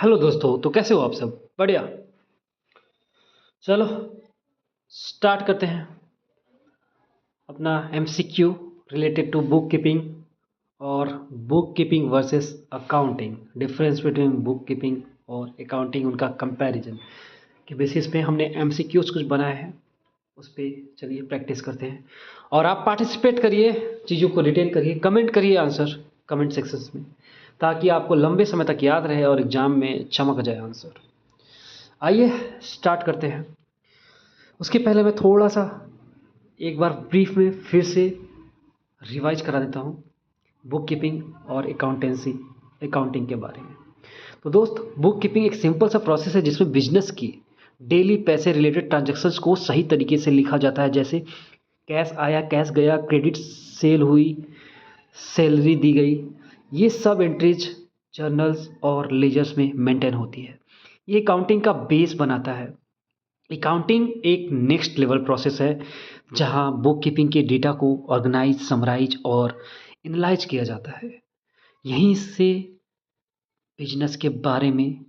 Hello दोस्तों, तो कैसे हो आप सब? बढ़िया। चलो स्टार्ट करते हैं अपना MCQ related to book keeping और bookkeeping versus accounting. Difference between book keeping और अकाउंटिंग, उनका कंपैरिजन के बेसिस पे हमने एमसीक्यूज कुछ बनाए हैं। उस पे चलिए प्रैक्टिस करते हैं और आप पार्टिसिपेट करिए, चीज़ों को रिटेन करिए, कमेंट करिए आंसर कमेंट सेक्शंस में, ताकि आपको लंबे समय तक याद रहे और एग्ज़ाम में चमक जाए आंसर। आइए स्टार्ट करते हैं। उसके पहले मैं थोड़ा सा एक बार ब्रीफ में फिर से रिवाइज करा देता हूँ बुक कीपिंग और अकाउंटिंग के बारे में। तो दोस्त, बुक कीपिंग एक सिंपल सा प्रोसेस है जिसमें बिजनेस की डेली पैसे रिलेटेड ट्रांजैक्शंस को सही तरीके से लिखा जाता है, जैसे कैश आया, कैश गया, क्रेडिट सेल हुई, सैलरी दी गई। ये सब एंट्रीज जर्नल्स और लेजर्स में मेंटेन होती है। ये अकाउंटिंग का बेस बनाता है। अकाउंटिंग एक नेक्स्ट लेवल प्रोसेस है जहां बुक कीपिंग के डेटा को ऑर्गेनाइज, समराइज और एनालाइज किया जाता है। यहीं से बिजनेस के बारे में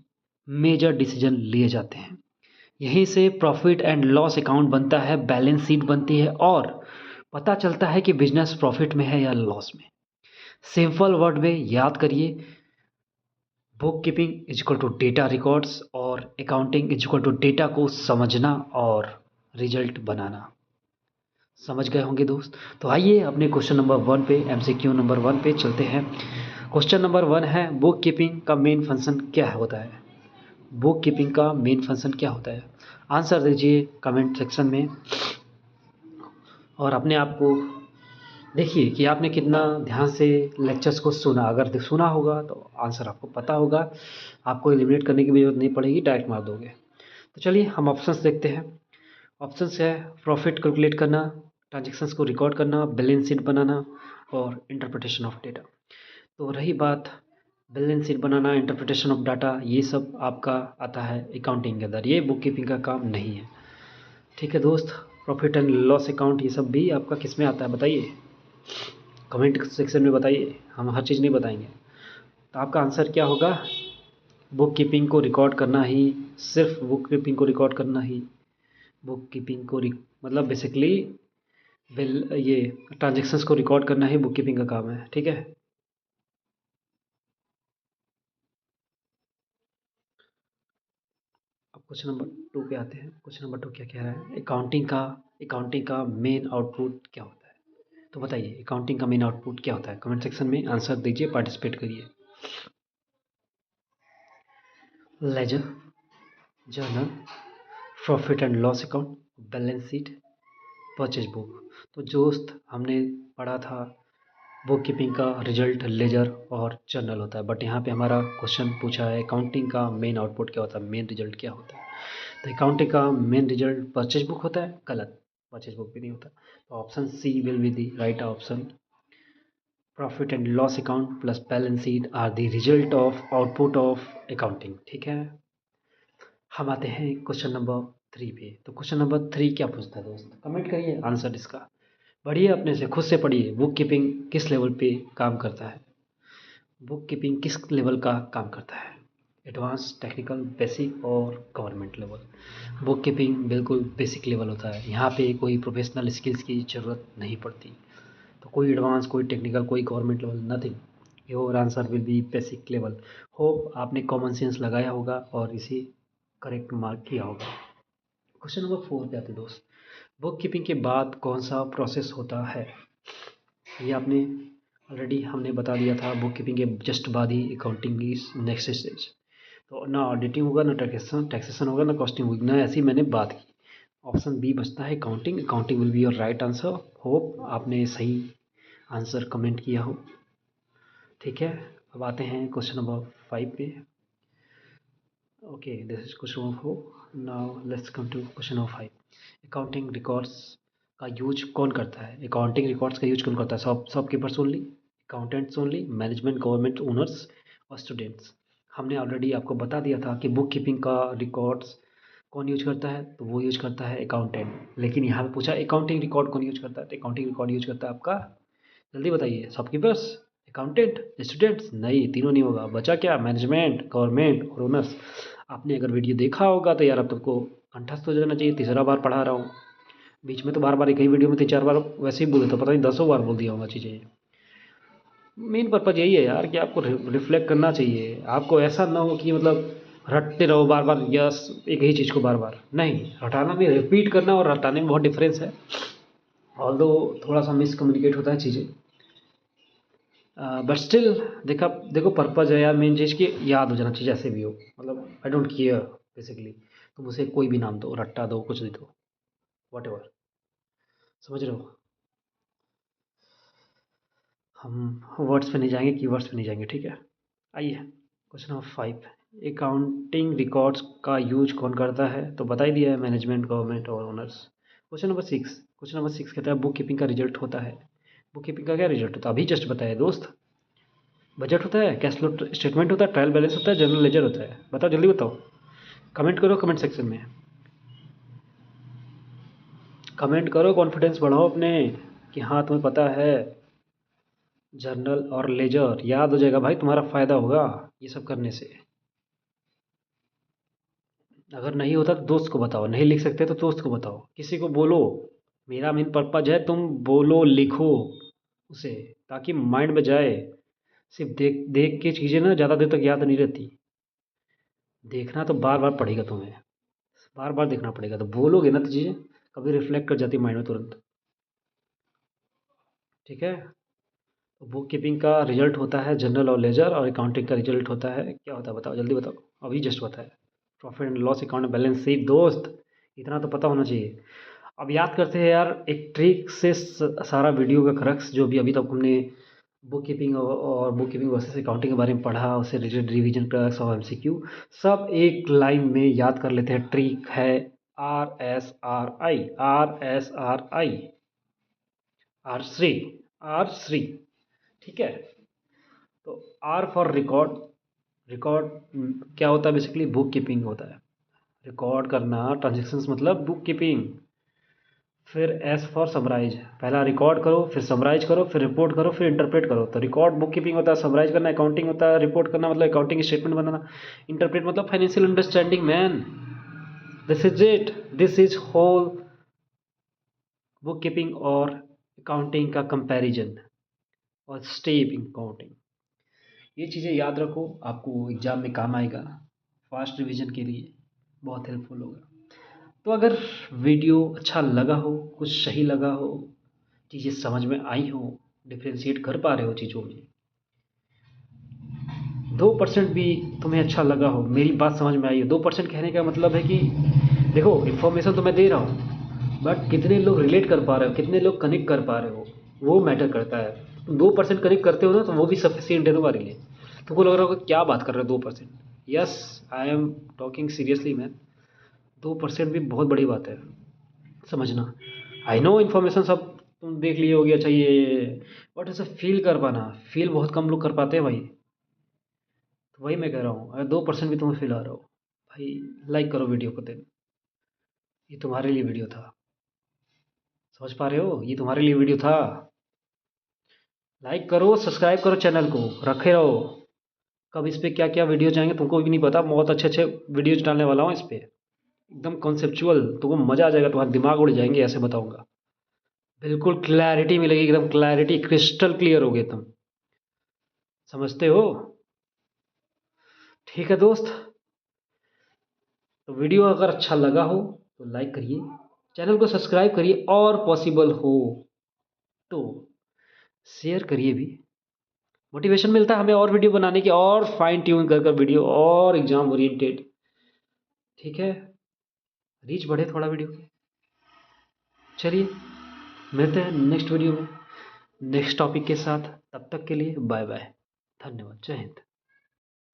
मेजर डिसीजन लिए जाते हैं। यहीं से प्रॉफिट एंड लॉस अकाउंट बनता है, बैलेंस शीट बनती है और पता चलता है कि बिजनेस प्रॉफिट में है या लॉस में। सिंपल वर्ड में याद करिए, bookkeeping is equal to data records और accounting is equal to data को समझना और रिजल्ट बनाना। समझ गए होंगे दोस्त। तो आइए अपने क्वेश्चन नंबर 1 पे, एमसीक्यू नंबर 1 पे चलते हैं। क्वेश्चन नंबर 1 है, बुक कीपिंग का मेन फंक्शन क्या होता है? बुक कीपिंग का मेन फंक्शन क्या होता है? आंसर दीजिए कमेंट सेक्शन में और अपने आप को देखिए कि आपने कितना ध्यान से लेक्चर्स को सुना। अगर सुना होगा तो आंसर आपको पता होगा, आपको एलिमिनेट करने की भी जरूरत नहीं पड़ेगी, डायरेक्ट मार दोगे। तो चलिए हम ऑप्शंस देखते हैं। ऑप्शंस है प्रॉफिट कैलकुलेट करना, ट्रांजैक्शंस को रिकॉर्ड करना, बैलेंस शीट बनाना और इंटरप्रिटेशन ऑफ डेटा। तो रही बात balance sheet banana, interpretation of data, ये सब आपका आता है अकाउंटिंग के अंदर, ये बुक कीपिंग का काम नहीं है। ठीक है दोस्त, प्रॉफिट एंड लॉस अकाउंट ये सब भी आपका किस में आता है बताइए, कमेंट सेक्शन में बताइए, हम हर चीज़ नहीं बताएंगे। तो आपका आंसर क्या होगा? बुक कीपिंग को रिकॉर्ड करना ही, सिर्फ बुक कीपिंग को रिकॉर्ड करना ही, बुक कीपिंग को मतलब बेसिकली बिल ये ट्रांजेक्शन्स को रिकॉर्ड करना ही बुक कीपिंग का काम है। ठीक है, अब क्वेश्चन नंबर 2 पे आते हैं। क्वेश्चन नंबर 2 क्या कह रहा है? अकाउंटिंग का मेन आउटपुट क्या होता है? तो बताइए अकाउंटिंग का मेन आउटपुट क्या होता है? कमेंट सेक्शन में आंसर दीजिए, पार्टिसिपेट करिए। Ledger, journal, profit and loss account, balance sheet, purchase book. तो दोस्त हमने पढ़ा था बुक कीपिंग का रिजल्ट लेजर और जर्नल होता है, बट यहाँ पे हमारा क्वेश्चन पूछा है अकाउंटिंग का मेन आउटपुट क्या होता है, मेन रिजल्ट क्या होता है? तो अकाउंटिंग का मेन रिजल्ट परचेज बुक होता है। गलत, परचेज बुक भी नहीं होता। तो option C will be the right option. Profit and loss account plus balance sheet are the result of output of accounting. ठीक है, हम आते हैं क्वेश्चन नंबर 3 पे। तो क्वेश्चन नंबर 3 क्या पूछता है दोस्त? कमेंट करिए आंसर इसका, पढ़िए अपने से, खुद से पढ़िए। बुक कीपिंग किस लेवल पे काम करता है? बुक कीपिंग किस लेवल का काम करता है? एडवांस, टेक्निकल, बेसिक और गवर्नमेंट लेवल? बुक कीपिंग बिल्कुल बेसिक लेवल होता है, यहाँ पे कोई प्रोफेशनल स्किल्स की ज़रूरत नहीं पड़ती। तो कोई एडवांस, कोई टेक्निकल, कोई government level, nothing. Your answer will be basic level. Hope आपने कॉमन सेंस लगाया होगा और इसे करेक्ट मार्क किया होगा। क्वेश्चन नंबर 4 पे आते हैं दोस्त। बुक कीपिंग के बाद कौन सा प्रोसेस होता है? ये आपने ऑलरेडी हमने बता दिया था, बुक कीपिंग के जस्ट बाद ही अकाउंटिंग इज नेक्स्ट स्टेज। तो ना ऑडिटिंग होगा, ना टैक्सेशन होगा, ना कॉस्टिंग होगी, ना ऐसी मैंने बात की। ऑप्शन बी बचता है accounting. Accounting will be your right answer. Hope आपने सही आंसर कमेंट किया हो। ठीक है, अब आते हैं क्वेश्चन नंबर 5 पे। Okay, this is question number 4। Now let's come to question number 5। Accounting records का यूज कौन करता है? अकाउंटिंग रिकॉर्ड्स का यूज कौन करता है? Shopkeepers only, accountants only, management, government, owners और स्टूडेंट्स? हमने ऑलरेडी आपको बता दिया था कि बुक कीपिंग का रिकॉर्ड्स कौन यूज करता है, तो वो यूज करता है अकाउंटेंट। लेकिन यहाँ पे पूछा अकाउंटिंग रिकॉर्ड कौन यूज करता है, तो अकाउंटिंग रिकॉर्ड यूज करता है आपका, जल्दी बताइए, शॉपकीपर्स, अकाउंटेंट, स्टूडेंट्स, नहीं, तीनों नहीं होगा। बचा क्या? मैनेजमेंट, गवर्नमेंट और ओनर्स। आपने अगर वीडियो देखा होगा तो यार अब तुमको कंठस्थ हो जाना चाहिए। तीसरा बार पढ़ा रहा हूँ, बीच में तो बार बार एक ही वीडियो में 3-4 बार वैसे ही बोले तो पता नहीं 10 बार बोल दिया होगा चीज़ें। मेन पर्पज़ यही है यार कि आपको रिफ्लेक्ट करना चाहिए। आपको ऐसा ना हो कि मतलब रटते रहो बार बार, यस, एक ही चीज़ को बार बार नहीं। रटाना में, रिपीट करना और रटाने में बहुत डिफरेंस है। ऑल्दो थोड़ा सा मिसकम्युनिकेट होता है चीज़ें, बट स्टिल देखा, देखो पर्पज़ है यार मेन चीज़ की याद हो जाना चाहिए जैसे भी हो। मतलब आई डोंट केयर बेसिकली, तुम उसे कोई भी नाम दो, रट्टा दो, कुछ भी दो, वट एवर। समझ रहे हो? हम वर्ड्स पे नहीं जाएंगे, कीवर्ड्स पे नहीं जाएंगे, ठीक है। आइए क्वेश्चन नंबर 5। अकाउंटिंग रिकॉर्ड्स का यूज कौन करता है? तो बता ही दिया है, मैनेजमेंट, गवर्नमेंट और ओनर्स। क्वेश्चन नंबर 6 कहता है बुक कीपिंग का रिजल्ट होता है। बुक कीपिंग का क्या रिजल्ट होता है? अभी जस्ट बताया दोस्त। बजट होता है, कैश फ्लो स्टेटमेंट होता है, ट्रायल बैलेंस होता है, जनरल लेजर होता है। बताओ, जल्दी बताओ, कमेंट करो कमेंट सेक्शन में, कमेंट करो, कॉन्फिडेंस बढ़ाओ अपने कि हाँ तुम्हें पता है। जर्नल और लेजर याद हो जाएगा भाई, तुम्हारा फ़ायदा होगा ये सब करने से। अगर नहीं होता तो दोस्त को बताओ, नहीं लिख सकते तो दोस्त को बताओ, किसी को बोलो। मेरा मेन पर्पज है तुम बोलो, लिखो उसे, ताकि माइंड में जाए। सिर्फ देख देख के चीज़ें ना ज़्यादा देर तक याद नहीं रहती। देखना तो बार बार पड़ेगा तुम्हें, बार बार देखना पड़ेगा, तो बोलोगे ना तो चीज़ें कभी रिफ्लेक्ट कर जाती माइंड में तुरंत। ठीक है। तो बुक कीपिंग का रिजल्ट होता है जनरल और लेजर, और अकाउंटिंग का रिजल्ट होता है, क्या होता है बताओ, जल्दी बताओ, अभी जस्ट बताया, profit and loss account, balance sheet. दोस्त इतना तो पता होना चाहिए। अब याद करते हैं यार एक ट्रिक से, सारा वीडियो का क्रक्स जो भी अभी तक हमने बुक कीपिंग और बुक कीपिंग वर्सेस अकाउंटिंग के बारे में पढ़ा, उससे रिलेटेड रिवीजन क्रक्स और एमसीक्यू सब एक लाइन में याद कर लेते हैं। ट्रिक है RSRI, RSRI, R3, R3। ठीक है। तो R फॉर रिकॉर्ड। रिकॉर्ड क्या होता है? बेसिकली बुक कीपिंग होता है, रिकॉर्ड करना ट्रांजेक्शन्स, मतलब बुक कीपिंग। फिर एस फॉर समराइज, पहला रिकॉर्ड करो, फिर समराइज करो, फिर रिपोर्ट करो, फिर इंटरप्रेट करो। तो रिकॉर्ड बुक कीपिंग होता है, समराइज करना अकाउंटिंग होता है, रिपोर्ट करना मतलब अकाउंटिंग स्टेटमेंट बनाना, इंटरप्रेट मतलब financial understanding. Man, this is it, this is whole book keeping और अकाउंटिंग का कंपैरिजन और स्टेप इन अकाउंटिंग। ये चीज़ें याद रखो, आपको एग्ज़ाम में काम आएगा, फास्ट रिवीजन के लिए बहुत हेल्पफुल होगा। तो अगर वीडियो अच्छा लगा हो, कुछ सही लगा हो, चीज़ें समझ में आई हो, डिफ्रेंशिएट कर पा रहे हो चीज़ों में, 2% भी तुम्हें अच्छा लगा हो, मेरी बात समझ में आई हो, 2% कहने का मतलब है कि देखो इन्फॉर्मेशन तो मैं दे रहा हूँ, बट कितने लोग रिलेट कर पा रहे हो, कितने लोग कनेक्ट कर पा रहे हो, वो मैटर करता है। तुम 2% कनेक्ट करते हो ना, तो वो भी सफिशियंट है तुम्हारे लिए। तुमको लग रहा होगा क्या बात कर रहे हो 2%। Yes, I am talking seriously man. 2% भी बहुत बड़ी बात है, समझना। आई नो इन्फॉर्मेशन सब तुम देख लिए होगी, अच्छा ये, बट ऐसे फील कर पाना, फील बहुत कम लोग कर पाते हैं भाई। तो वही मैं कह रहा हूँ, अगर 2% भी तुम्हें फील आ रहा हो भाई, लाइक करो वीडियो को। दिन ये तुम्हारे लिए वीडियो था, समझ पा रहे हो, ये तुम्हारे लिए वीडियो था। लाइक करो, सब्सक्राइब करो चैनल को, रखे रहो। कब इस पे क्या क्या वीडियो जाएंगे तुमको भी नहीं पता, बहुत अच्छे अच्छे वीडियोज डालने वाला हूँ इस पे, एकदम कॉन्सेप्चुअल, तुमको मज़ा आ जाएगा, तुम्हारा दिमाग उड़ जाएंगे, ऐसे बताऊंगा। बिल्कुल क्लैरिटी मिलेगी, एकदम क्लैरिटी, क्रिस्टल क्लियर होगे तुम, समझते हो? ठीक है दोस्त, तो वीडियो अगर अच्छा लगा हो तो लाइक करिए, चैनल को सब्सक्राइब करिए, और पॉसिबल हो तो शेयर करिए भी। मोटिवेशन मिलता है हमें और वीडियो बनाने की, और फाइन ट्यून कर कर वीडियो, और एग्जाम ओरिएंटेड। ठीक है, रीच बढ़े थोड़ा वीडियो की। चलिए मिलते हैं नेक्स्ट वीडियो में, नेक्स्ट टॉपिक के साथ। तब तक के लिए बाय बाय, धन्यवाद, जय हिंद।